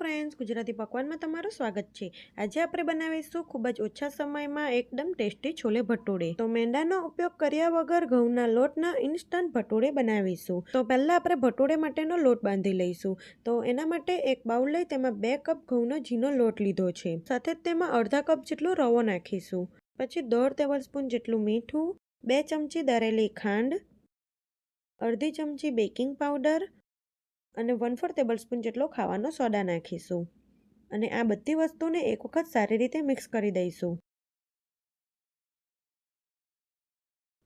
Friends, Gujarati પકવાનમાં તમારું સ્વાગત છે। આજે આપણે બનાવીશું ખૂબ જ ઓછા સમયમાં એકદમ ટેસ્ટી છોલે ભટુરે। તો મેંદાનો ઉપયોગ કર્યા વગર ઘઉંના લોટના ઇન્સ્ટન્ટ ભટુરે બનાવીશું। તો પહેલા આપણે ભટુરે માટેનો લોટ બાંધી લઈશું। તો એના માટે એક બાઉલ લઈ તેમાં 2 કપ ઘઉંનો ઝીણો લોટ લીધો છે। સાથે જ તેમાં અડધા કપ જેટલો રવો નાખીશું। પછી 1.5 ટેબલસ્પૂન જેટલું મીઠું, 2 ચમચી દળેલી ખાંડ, અડધી ચમચી બેકિંગ પાવડર અને 1/4 ટેબલસ્પૂન જેટલો ખાવાનો સોડા નાખીશું અને આ બધી વસ્તુને એક વખત સારી રીતે મિક્સ કરી દઈશું।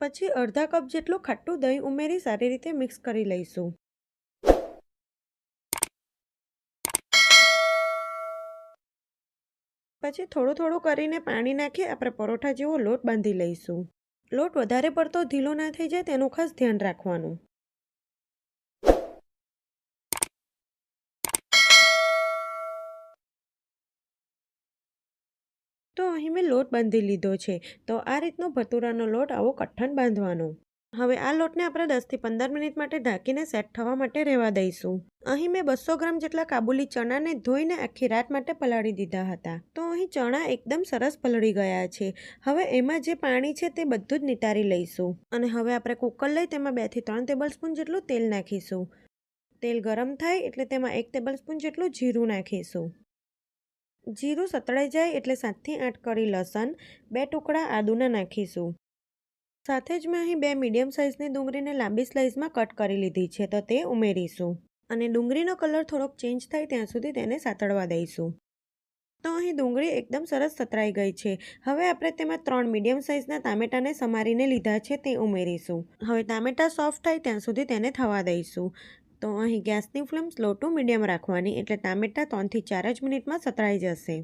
પછી અડધા કપ જેટલું ખાટું દહીં ઉમેરી સારી રીતે મિક્સ કરી લઈશું। પછી થોડું કરીને પાણી નાખી આપણે પરોઠા જેવો લોટ બાંધી લઈશું। લોટ વધારે પડતો ઢીલો ના થઈ જાય તેનું ખાસ ધ્યાન રાખવાનું। તો અહીં મેં લોટ બાંધી લીધો છે। તો આ રીતનો ભટુરાનો લોટ આવો કઠણ બાંધવાનો। હવે આ લોટને આપણે 10 થી 15 મિનિટ માટે ઢાંકીને સેટ થવા માટે રહેવા દઈશું। અહીં મેં 200 ગ્રામ જેટલા કાબુલી ચણાને ધોઈને આખી રાત માટે પલાળી દીધા હતા। તો અહીં ચણા એકદમ સરસ પલળી ગયા છે। હવે એમાં જે પાણી છે તે બધું જ નિતારી લઈશું અને હવે આપણે કુકર લઈ તેમાં 2 થી 3 ટેબલસ્પૂન જેટલું તેલ નાખીશું। તેલ ગરમ થાય એટલે તેમાં 1 ટેબલસ્પૂન જેટલું જીરું નાખીશું। જીરું સતળાઈ જાય એટલે 7 થી 8 કળી લસણ, 2 ટુકડા આદુના નાખીશું। સાથે જ મેં અહીં 2 મીડિયમ સાઇઝની ડુંગળીને લાંબી સ્લાઇસમાં કટ કરી લીધી છે તો તે ઉમેરીશું અને ડુંગળીનો કલર થોડોક ચેન્જ થાય ત્યાં સુધી તેને સાતળવા દઈશું। તો અહીં ડુંગળી એકદમ સરસ સતરાઈ ગઈ છે। હવે આપણે તેમાં 3 મીડિયમ સાઇઝના ટામેટાને સમારીને લીધા છે તે ઉમેરીશું। હવે ટામેટા સોફ્ટ થાય ત્યાં સુધી તેને થવા દઈશું। તો અહીં ગેસની ફ્લેમ સ્લો ટુ મીડિયમ રાખવાની એટલે ટામેટા 3 થી 4 જ મિનિટમાં સતળાઈ જશે।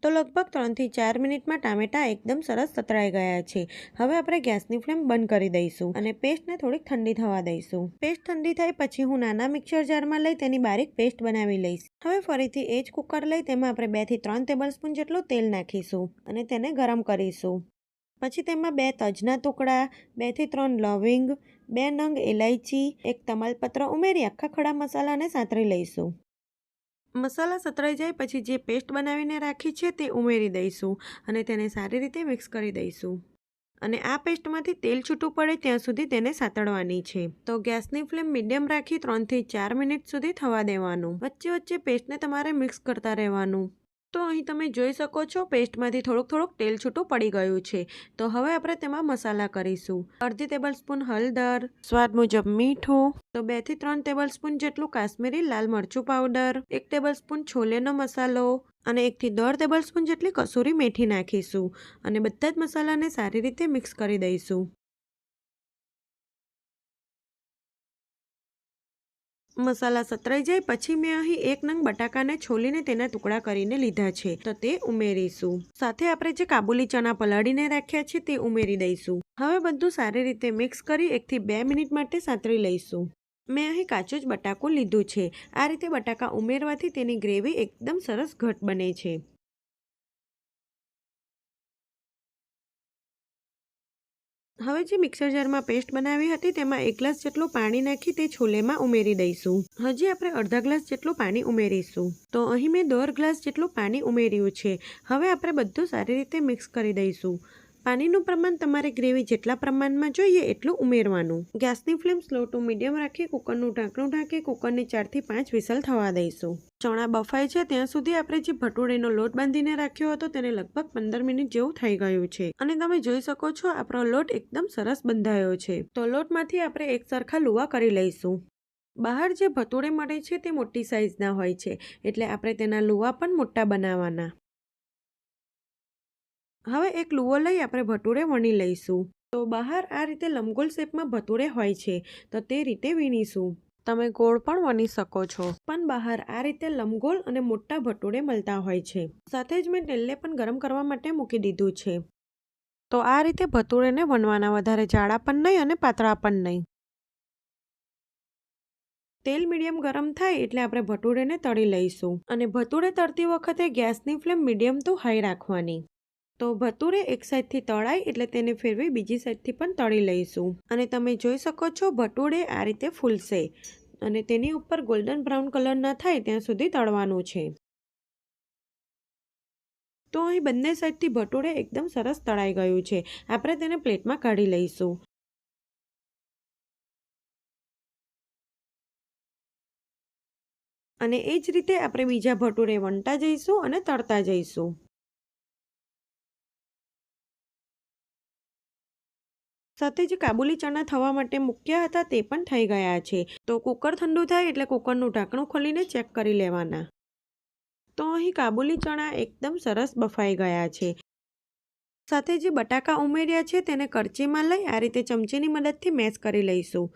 તો લગભગ 3 થી 4 મિનિટમાં ટામેટા એકદમ સરસ સતળાઈ ગયા છે। હવે આપણે ગેસની ફ્લેમ બંધ કરી દઈશું અને પેસ્ટને થોડીક ઠંડી થવા દઈશું। પેસ્ટ ઠંડી થાય પછી હું નાના મિક્સર જારમાં લઈ તેની બારીક પેસ્ટ બનાવી લઈશ। હવે ફરીથી એ જ કુકર લઈ તેમાં આપણે 2 થી 3 ટેબલસ્પૂન જેટલું તેલ નાખીશું અને તેને ગરમ કરીશું। પછી તેમાં 2 તજના ટુકડા, 2 થી 3 લવિંગ, 2 નંગ ઇલાયચી, 1 તમાલપત્ર ઉમેરી આખા ખડા મસાલાને સાતરી લઈશું। મસાલા સતરાઈ જાય પછી જે પેસ્ટ બનાવીને રાખી છે તે ઉમેરી દઈશું અને તેને સારી રીતે મિક્સ કરી દઈશું અને આ પેસ્ટમાંથી તેલ છૂટું પડે ત્યાં સુધી તેને સાતળવાની છે। તો ગેસની ફ્લેમ મીડિયમ રાખી 3 થી 4 મિનિટ સુધી થવા દેવાનું। વચ્ચે વચ્ચે પેસ્ટને તમારે મિક્સ કરતા રહેવાનું। તો અહીં તમે જોઈ શકો છો પેસ્ટમાંથી થોડુંક તેલ છૂટું પડી ગયું છે। તો હવે આપણે તેમાં મસાલા કરીશું। અડધી ટેબલસ્પૂન હળદર, સ્વાદ મુજબ મીઠું, તો 2 થી 3 ટેબલસ્પૂન જેટલું કાશ્મીરી લાલ મરચું પાવડર, 1 ટેબલસ્પૂન છોલેનો મસાલો અને 1 થી 1.5 ટેબલસ્પૂન જેટલી કસૂરી મેથી નાખીશું અને બધા જ મસાલાને સારી રીતે મિક્સ કરી દઈશું। મસાલા સતરાઈ જાય પછી મેં અહીં 1 નંગ બટાકાને છોલીને તેના ટુકડા કરીને લીધા છે તો તે ઉમેરીશું। સાથે આપણે જે કાબુલી ચણા પલાળીને રાખ્યા છે તે ઉમેરી દઈશું। હવે બધું સારી રીતે મિક્સ કરી 1 થી 2 મિનિટ માટે સાતળી લઈશું। મેં અહીં કાચું જ બટાકું લીધું છે। આ રીતે બટાકા ઉમેરવાથી તેની ગ્રેવી એકદમ સરસ ઘટ બને છે। હવે જે મિક્સર જારમાં પેસ્ટ બનાવી હતી તેમાં 1 ગ્લાસ જેટલું પાણી નાખી તે છોલેમાં ઉમેરી દઈશું। હજી આપણે અડધા ગ્લાસ જેટલું પાણી ઉમેરીશું। તો અહીં મેં 1.5 ગ્લાસ જેટલું પાણી ઉમેર્યું છે। હવે આપણે બધું સારી રીતે મિક્સ કરી દઈશું। પાણીનું પ્રમાણ તમારે ગ્રેવી જેટલા પ્રમાણમાં જોઈએ એટલું ઉમેરવાનું। ગેસની ફ્લેમ સ્લો ટુ મીડિયમ રાખી કુકરનું ઢાંકણું ઢાંકી કુકરની 4 થી 5 વિસલ થવા દઈશું। ચણા બફાય છે ત્યાં સુધી આપણે જે ભટુરેનો લોટ બાંધીને રાખ્યો હતો તેને લગભગ 15 મિનિટ જેવું થઈ ગયું છે અને તમે જોઈ શકો છો આપણો લોટ એકદમ સરસ બંધાયો છે। તો લોટમાંથી આપણે એક સરખા લુવા કરી લઈશું। બહાર જે ભટુરે મળે છે તે મોટી સાઈઝના હોય છે એટલે આપણે તેના લુવા પણ મોટા બનાવવાના। હવે એક લુવો લઈ આપણે ભટુરે વણી લઈશું। તો બહાર આ રીતે લંબગોળ શેપમાં ભટુરે હોય છે તો તે રીતે વીણીશું। તમે ગોળ પણ વણી શકો છો પણ બહાર આ રીતે લંબગોળ અને મોટા ભટુરે મળતા હોય છે। સાથે જ મેં તેલને પણ ગરમ કરવા માટે મૂકી દીધું છે। તો આ રીતે ભટુરેને વણવાના, વધારે જાડા પણ નહીં અને પાતળા પણ નહીં। તેલ મીડિયમ ગરમ થાય એટલે આપણે ભટુરેને તળી લઈશું અને ભટુરે તળતી વખતે ગેસની ફ્લેમ મીડિયમ ટુ હાઈ રાખવાની। તો ભટુરે એક સાઈડથી તળાય એટલે તેને ફેરવી બીજી સાઈડથી પણ તળી લઈશું અને તમે જોઈ શકો છો ભટુરે આ રીતે ફૂલશે। અને તેની ઉપર ગોલ્ડન બ્રાઉન કલર ના થાય ત્યાં સુધી તળવાનું છે. તો અહીં બંને સાઈડથી ભટુરે એકદમ સરસ તળાઈ ગયું છે. આપણે તેને પ્લેટમાં કાઢી લઈશું. અને એ જ રીતે આપણે બીજા ભટુરે વણતા જઈશું અને તળતા જઈશું. સાથે જે કાબુલી ચણા થવા માટે મૂક્યા હતા તે પણ થઈ ગયા છે. તો કુકર ઠંડુ થાય એટલે કુકરનું ઢાંકણું ખોલીને ચેક કરી લેવાના. તો અહીં કાબુલી ચણા એકદમ સરસ બફાઈ ગયા છે. સાથે જે બટાકા ઉમેર્યા છે તેને કરચીમાં લઈ આ રીતે ચમચીની મદદથી મેશ કરી લઈશું.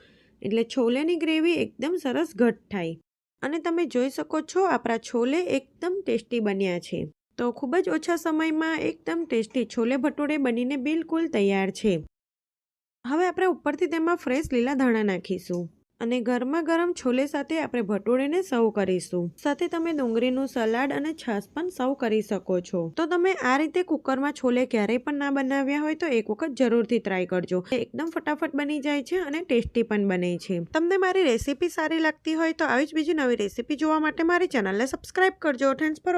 એટલે છોલેની ગ્રેવી એકદમ સરસ ઘટ થાય. અને તમે જોઈ શકો છો આપણા છોલે એકદમ ટેસ્ટી બન્યા છે. તો ખૂબ જ ઓછા સમયમાં એકદમ ટેસ્ટી છોલે ભટુરે બનીને બિલકુલ તૈયાર છે. હવે આપણે ઉપરથી તેમાં ફ્રેશ લીલા ધાણા નાખીશું. અને ગરમા ગરમ છોલે સાથે આપણે ભટુરેને સર્વ કરીશું. સાથે તમે ડુંગળીનું સલાડ અને છાશ પણ સર્વ કરી શકો છો. તો તમે આ રીતે કુકરમાં છોલે ક્યારેય પણ ના બનાવ્યા હોય તો એક વખત જરૂરથી ટ્રાય કરજો. એકદમ ફટાફટ બની જાય છે અને ટેસ્ટી પણ બને છે. તમને મારી રેસીપી સારી લાગતી હોય તો આવી જ બીજી નવી રેસીપી જોવા માટે મારી ચેનલને સબસ્ક્રાઇબ કરજો. Thanks for